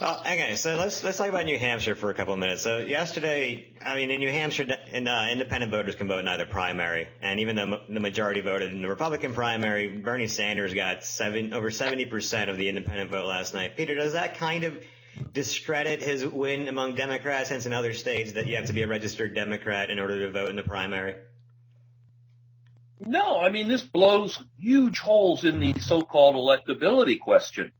Well, okay, so let's talk about New Hampshire for a couple of minutes. So yesterday, in New Hampshire, independent voters can vote in either primary, and even though the majority voted in the Republican primary, Bernie Sanders got over 70% of the independent vote last night. Peter, does that kind of discredit his win among Democrats, since in other states that you have to be a registered Democrat in order to vote in the primary? No, this blows huge holes in the so-called electability question.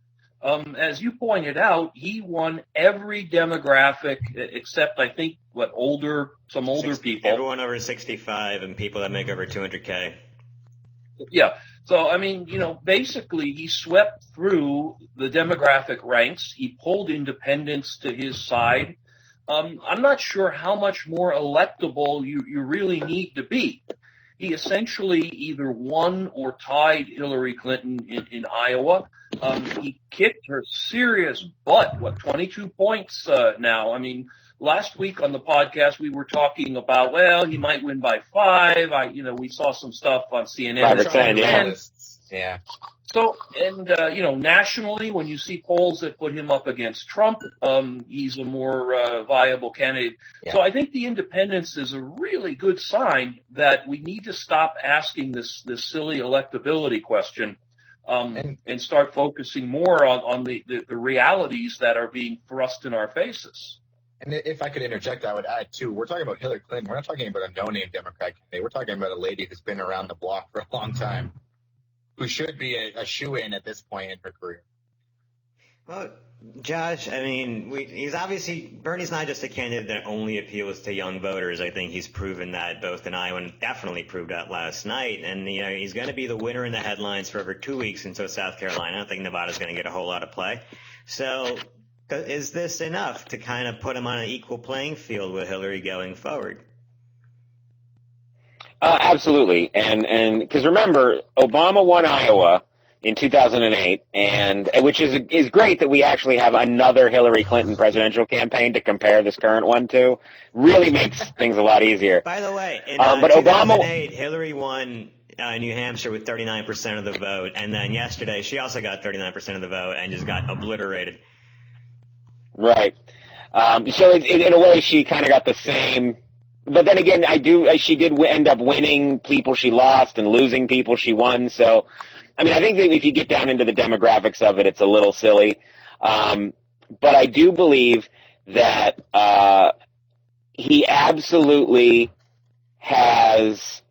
As you pointed out, he won every demographic except, I think, some older people. Everyone over 65 and people that make over 200K. Yeah. So, basically he swept through the demographic ranks. He pulled independents to his side. I'm not sure how much more electable you really need to be. He essentially either won or tied Hillary Clinton in Iowa. He kicked her serious butt, 22 points now. Last week on the podcast, we were talking about, he might win by 5. We saw some stuff on CNN. 5 or 10, yeah. So, nationally, when you see polls that put him up against Trump, he's a more viable candidate. Yeah. So I think the independence is a really good sign that we need to stop asking this silly electability question and start focusing more on the realities that are being thrust in our faces. And if I could interject, I would add, too, we're talking about Hillary Clinton. We're not talking about a no-name Democrat candidate. We're talking about a lady who's been around the block for a long time, who should be a shoo-in at this point in her career. Well, Josh, he's obviously – Bernie's not just a candidate that only appeals to young voters. I think he's proven that both in Iowa and definitely proved that last night. And, he's going to be the winner in the headlines for over 2 weeks until South Carolina. I don't think Nevada's going to get a whole lot of play. So is this enough to kind of put him on an equal playing field with Hillary going forward? Absolutely. And because remember, Obama won Iowa in 2008, and which is great that we actually have another Hillary Clinton presidential campaign to compare this current one to. Really makes things a lot easier. By the way, in but 2008, Hillary won New Hampshire with 39% of the vote, and then yesterday she also got 39% of the vote and just got obliterated. Right. So in a way, she kind of got the same. But then again, she did end up winning people she lost and losing people she won. So, I think that if you get down into the demographics of it, it's a little silly. But I do believe that he absolutely has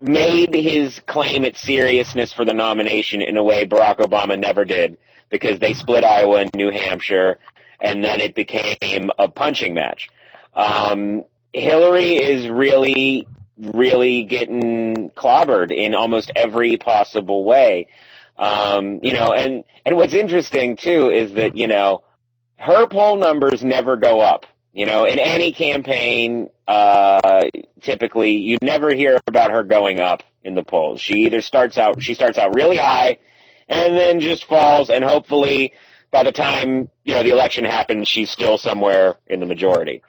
made his claim its seriousness for the nomination in a way Barack Obama never did, because they split Iowa and New Hampshire, and then it became a punching match. Hillary is really, really getting clobbered in almost every possible way. And what's interesting too is that, her poll numbers never go up. In any campaign, typically you never hear about her going up in the polls. She starts out really high and then just falls, and hopefully by the time, the election happens, she's still somewhere in the majority.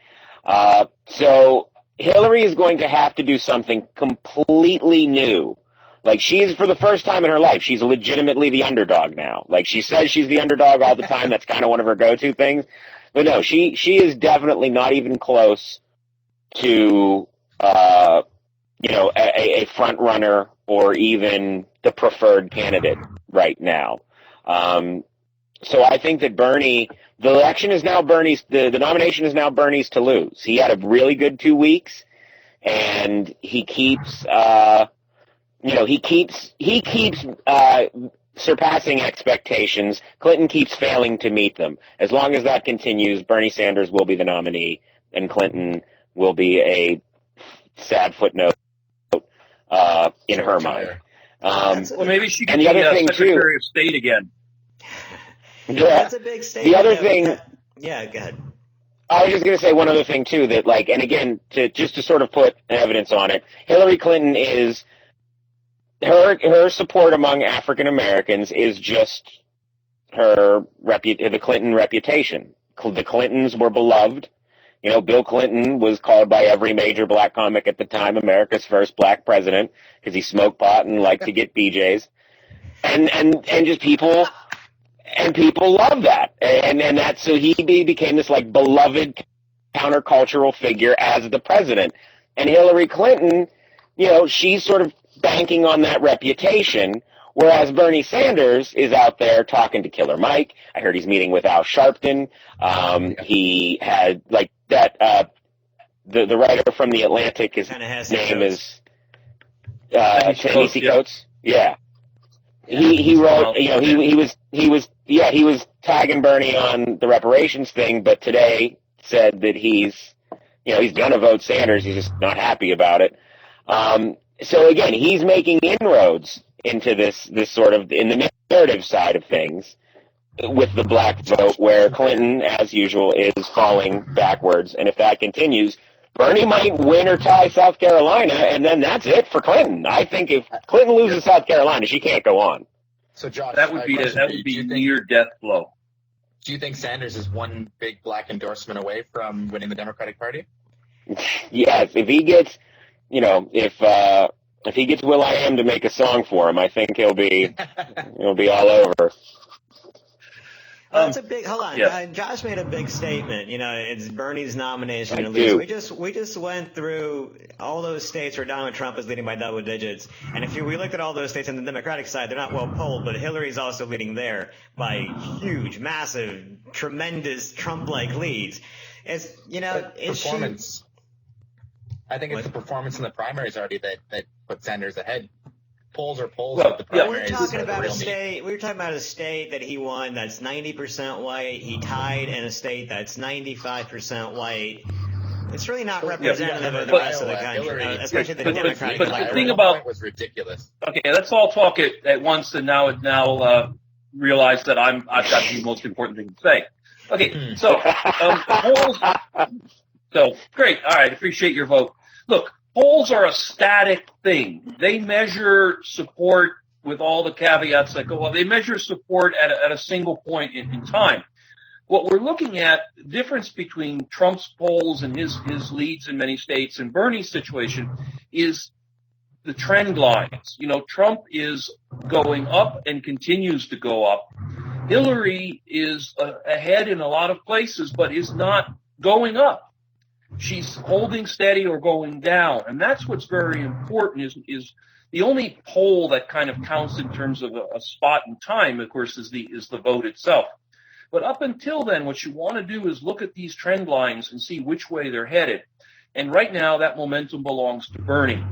So Hillary is going to have to do something completely new. Like, she's, for the first time in her life, she's legitimately the underdog now. Like, she says she's the underdog all the time. That's kind of one of her go-to things. But no, she is definitely not even close to, a front runner or even the preferred candidate right now. So I think that Bernie, the election is now Bernie's, the nomination is now Bernie's to lose. He had a really good 2 weeks, and he keeps, he keeps surpassing expectations. Clinton keeps failing to meet them. As long as that continues, Bernie Sanders will be the nominee, and Clinton will be a sad footnote in her mind. Well, maybe she can and be the other thing Secretary too, of State again. Yeah, That's a big statement. The other thing, yeah, go ahead. I was just going to say one other thing too, that and again, just to sort of put evidence on it, Hillary Clinton is her support among African Americans is just the Clinton reputation. The Clintons were beloved. Bill Clinton was called by every major black comic at the time America's first black president because he smoked pot and liked to get BJs, and just people love that, and that's so he became this beloved countercultural figure as the president, and Hillary Clinton, she's sort of banking on that reputation. Whereas Bernie Sanders is out there talking to Killer Mike. I heard he's meeting with Al Sharpton. He had that. The writer from the Atlantic, his name is Ta-Nehisi Coates. Yeah, he wrote. He was tagging Bernie on the reparations thing, but today said that he's gonna vote Sanders. He's just not happy about it. So again, he's making inroads into this sort of in the narrative side of things with the black vote, where Clinton, as usual, is falling backwards. And if that continues, Bernie might win or tie South Carolina, and then that's it for Clinton. I think if Clinton loses South Carolina, she can't go on. So, Josh, that would be near death blow. Do you think Sanders is one big black endorsement away from winning the Democratic Party? Yes, if he gets, if he gets Will.i.am to make a song for him, I think he'll be all over. That's a big. Hold on, yeah. Josh made a big statement. It's Bernie's nomination to I lose. do. We just went through all those states where Donald Trump is leading by double digits, and if we looked at all those states on the Democratic side, they're not well polled, but Hillary's also leading there by huge, massive, tremendous Trump-like leads. It's performance. I think it's the performance in the primaries already that put Sanders ahead. Polls are polls. Well, the primaries we were talking about a state that he won that's 90% white. He tied in a state that's 95% white. It's really not representative of the rest of the country, especially the Democratic. But the thing about was ridiculous. Okay, let's all talk at once, and now realize that I've got the most important thing to say. Okay, so polls. So great. All right, appreciate your vote. Look, polls are a static thing. They measure support with all the caveats that go on. They measure support at a single point in time. What we're looking at, the difference between Trump's polls and his leads in many states and Bernie's situation is the trend lines. Trump is going up and continues to go up. Hillary is ahead in a lot of places, but is not going up. She's holding steady or going down, and that's what's very important. Is the only poll that kind of counts in terms of a spot in time, of course, is the vote itself. But up until then, what you want to do is look at these trend lines and see which way they're headed. And right now, that momentum belongs to Bernie.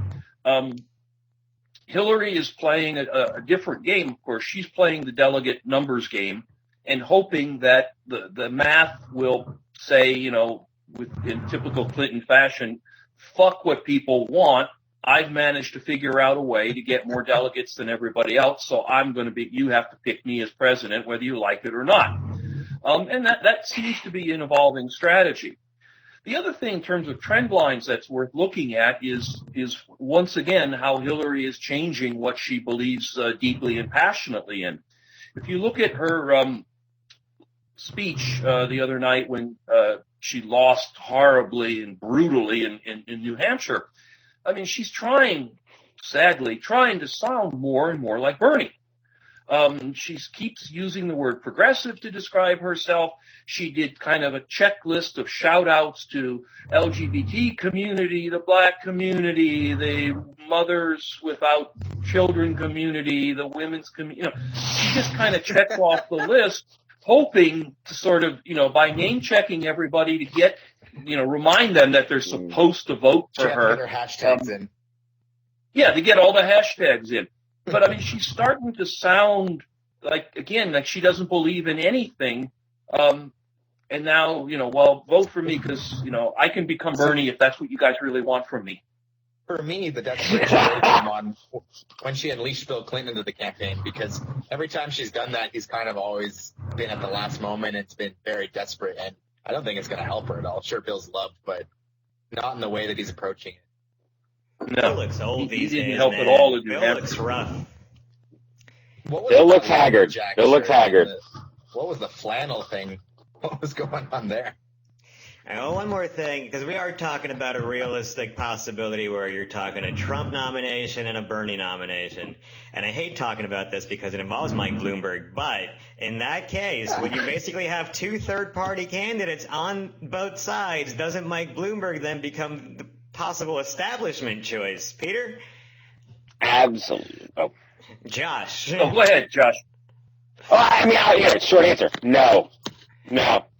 Hillary is playing a different game. Of course, she's playing the delegate numbers game and hoping that the math will say, in typical Clinton fashion, fuck what people want. I've managed to figure out a way to get more delegates than everybody else, so you have to pick me as president, whether you like it or not. And that seems to be an evolving strategy. The other thing in terms of trend lines that's worth looking at is once again how Hillary is changing what she believes deeply and passionately in. If you look at her speech the other night when she lost horribly and brutally in New Hampshire, I mean, she's sadly trying to sound more and more like Bernie. She keeps using the word progressive to describe herself. She did kind of a checklist of shout outs to LGBT community, the black community, the mothers without children community, the women's community. She just kind of checked off the list, hoping to sort of, by name checking everybody to get, remind them that they're supposed to vote for her. Get her hashtags in. Yeah, to get all the hashtags in. But I mean, she's starting to sound like she doesn't believe in anything. And now, well, vote for me because, I can become Bernie if that's what you guys really want from me. For me, the desperation really came on when she unleashed Bill Clinton into the campaign, because every time she's done that, he's kind of always been at the last moment. It's been very desperate, and I don't think it's going to help her at all. Sure, Bill's loved, but not in the way that he's approaching it. No, Bill looks old these days. He didn't help at all. Bill looks rough. Bill looks haggard. Bill looks haggard. What was the flannel thing? What was going on there? And one more thing, because we are talking about a realistic possibility where you're talking a Trump nomination and a Bernie nomination. And I hate talking about this because it involves Mike Bloomberg, but in that case, when you basically have two third-party candidates on both sides, doesn't Mike Bloomberg then become the possible establishment choice? Peter? Absolutely. Oh. Josh. Oh, go ahead, Josh. Short answer. No.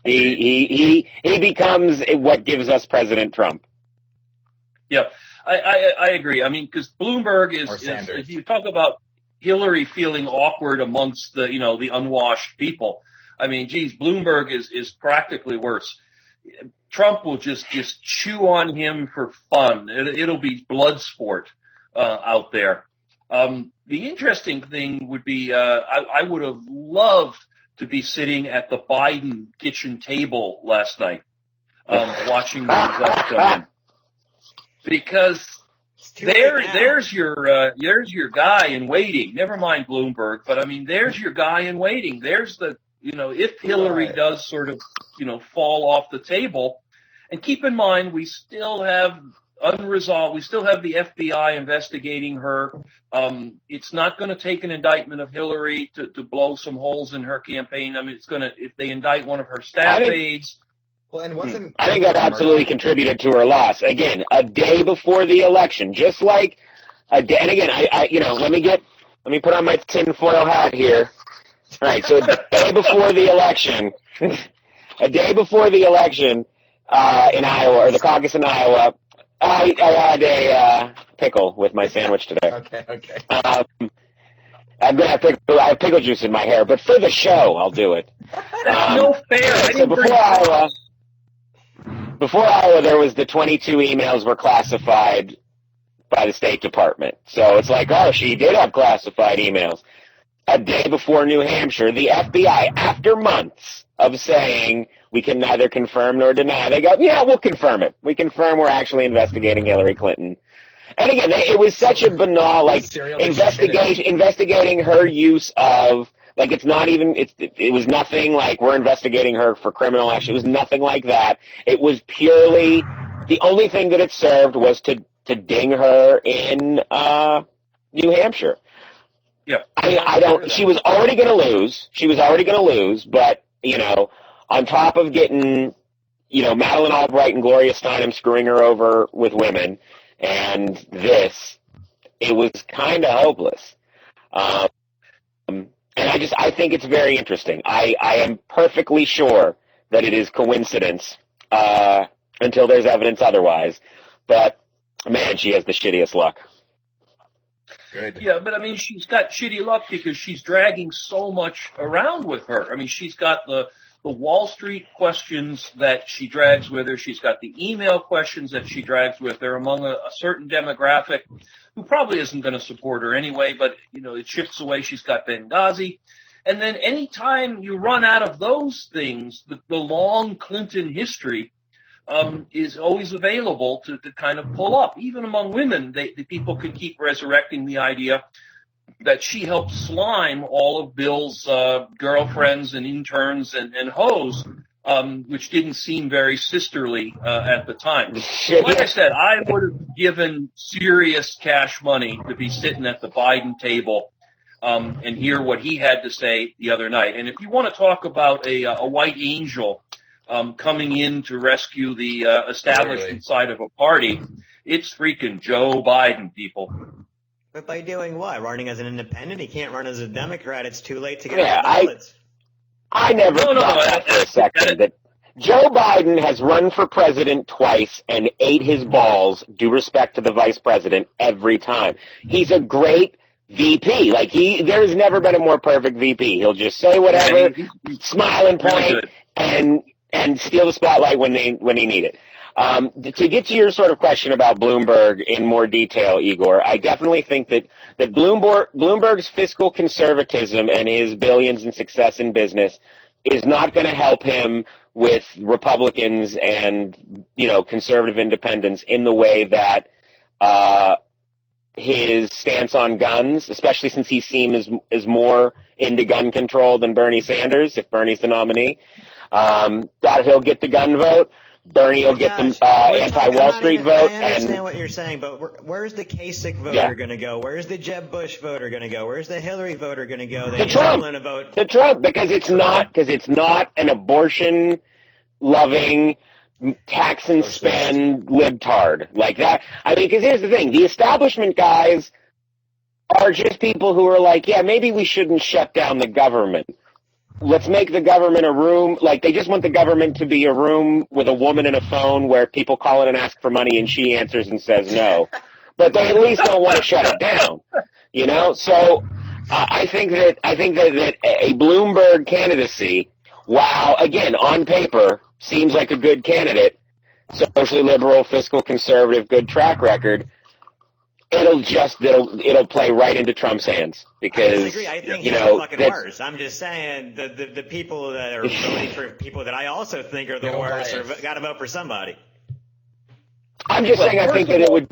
He becomes what gives us President Trump. Yeah, I agree. I mean, because Bloomberg is if you talk about Hillary feeling awkward amongst the the unwashed people, I mean, geez, Bloomberg is practically worse. Trump will just chew on him for fun. It'll be blood sport out there. The interesting thing would be I would have loved to be sitting at the Biden kitchen table last night watching the results come in. Because there's your guy in waiting. Never mind Bloomberg, but I mean, there's your guy in waiting. There's the, if Hillary does sort of, fall off the table. And keep in mind, we still have unresolved. We still have the FBI investigating her. It's not going to take an indictment of Hillary to blow some holes in her campaign. I mean, it's going to, if they indict one of her staff aides. Well, and I think that absolutely contributed to her loss. Again, a day before the election, just like a day. And again, let me put on my tinfoil hat here. All right, so a day before the election, in Iowa, or the caucus in Iowa, I had a pickle with my sandwich today. Okay. I'm gonna have I have pickle juice in my hair, but for the show, I'll do it. That's no fair. So before Iowa, there was the 22 emails were classified by the State Department. So it's like, oh, she did have classified emails. A day before New Hampshire, the FBI, after months of saying we can neither confirm nor deny, they go, yeah, we'll confirm it. We confirm we're actually investigating Hillary Clinton. And again, it was such a banal, investigating her use of, it's not even, it was nothing like we're investigating her for criminal action. It was nothing like that. It was purely, the only thing that it served was to ding her in New Hampshire. Yeah. She was already going to lose. But, on top of getting, Madeleine Albright and Gloria Steinem screwing her over with women and it was kind of hopeless. And I think it's very interesting. I am perfectly sure that it is coincidence, until there's evidence otherwise. But man, she has the shittiest luck. Good. Yeah, but I mean, she's got shitty luck because she's dragging so much around with her. I mean, she's got the Wall Street questions that she drags with her. She's got the email questions that she drags with her among a certain demographic who probably isn't going to support her anyway, but, it chips away. She's got Benghazi. And then anytime you run out of those things, the long Clinton history is always available to kind of pull up. Even among women, the people can keep resurrecting the idea that she helped slime all of Bill's girlfriends and interns and hoes, which didn't seem very sisterly at the time. Like I said, I would have given serious cash money to be sitting at the Biden table and hear what he had to say the other night. And if you want to talk about a white angel coming in to rescue the establishment side of a party, it's freaking Joe Biden, people. But by doing what? Running as an independent? He can't run as a Democrat. It's too late to get Yeah, on the ballots. I never thought that for a second. That Joe Biden has run for president twice and ate his balls, due respect to the vice president, every time. He's a great VP. Like, there's never been a more perfect VP. He'll just say whatever, smile and point, and steal the spotlight when he need it. To get to your sort of question about Bloomberg in more detail, Igor, I definitely think that Bloomberg's fiscal conservatism and his billions in success in business is not going to help him with Republicans and, conservative independents in the way that his stance on guns, especially since he seems is more into gun control than Bernie Sanders, if Bernie's the nominee, that he'll get the gun vote. Bernie will get the anti-Wall Street vote. I understand what you're saying, but where's the Kasich voter going to go? Where's the Jeb Bush voter going to go? Where's the Hillary voter going to go? The Trump, because it's not an abortion-loving, tax and spend libtard like that. I mean, because here's the thing: the establishment guys are just people who are like, yeah, maybe we shouldn't shut down the government. Let's make the government a room. Like, they just want the government to be a room with a woman and a phone where people call in and ask for money and she answers and says no. But they at least don't want to shut it down, So I think that a Bloomberg candidacy, while again on paper seems like a good candidate, socially liberal, fiscal conservative, good track record, it'll play right into Trump's hands because I disagree. I think he's fucking worse. I'm just saying the people that are voting for people that I also think are the worst got to vote for somebody. I'm just saying I think that it would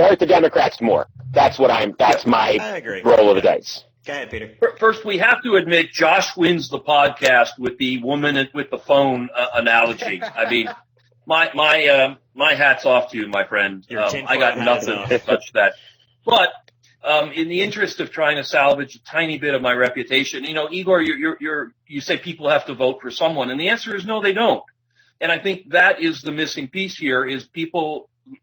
hurt the Democrats more. That's my roll of the dice. Go ahead, Peter. First, we have to admit Josh wins the podcast with the woman with the phone analogy. I mean, my hat's off to you, my friend. I got nothing to touch that. But in the interest of trying to salvage a tiny bit of my reputation, Igor, you say people have to vote for someone, and the answer is no, they don't. And I think that is the missing piece here: is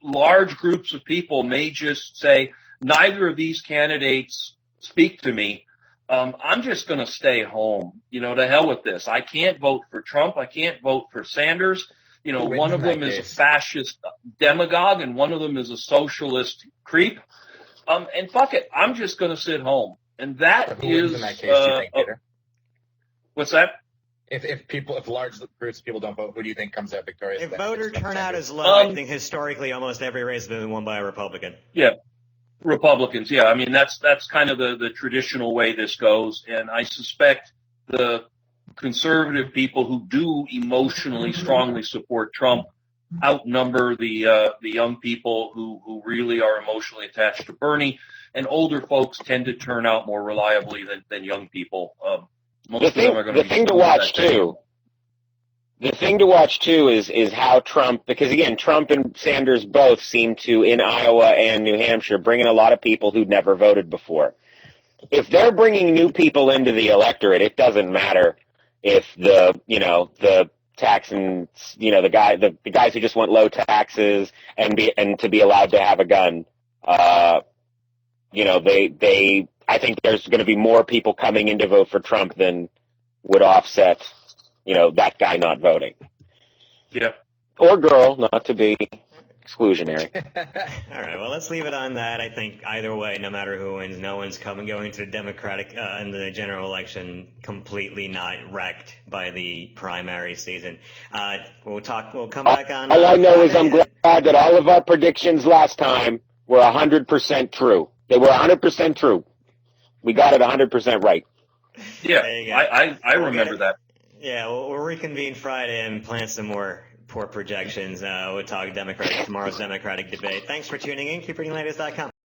large groups of people may just say, neither of these candidates speak to me. I'm just going to stay home. To hell with this. I can't vote for Trump. I can't vote for Sanders. One of them is a fascist demagogue and one of them is a socialist creep. And fuck it, I'm just going to sit home. And that is in that case, do you think, Peter? What's that? If large groups of people don't vote, who do you think comes out victorious? If voter turnout is low, I think historically almost every race has been won by a Republican. Yeah. Republicans, yeah. I mean, that's kind of the traditional way this goes. And I suspect the conservative people who do emotionally strongly support Trump outnumber the young people who really are emotionally attached to Bernie, and older folks tend to turn out more reliably than young people. The thing to watch too is how Trump, because again, Trump and Sanders both seem to, in Iowa and New Hampshire, bring in a lot of people who'd never voted before. If they're bringing new people into the electorate, it doesn't matter if the tax and the guys who just want low taxes and to be allowed to have a gun, I think there's going to be more people coming in to vote for Trump than would offset, that guy not voting. Yeah. Or girl, not to be exclusionary. All right, well, let's leave it on that. I think either way, no matter who wins, no one's going to the Democratic in the general election completely not wrecked by the primary season. We'll come back on. All I know is I'm glad that all of our predictions last time were 100% true. They were 100% true. We got it 100% right. Yeah, I remember that. Yeah, we'll reconvene Friday and plan some more poor projections. We'll talk tomorrow's Democratic debate. Thanks for tuning in. Keep reading Latest.com.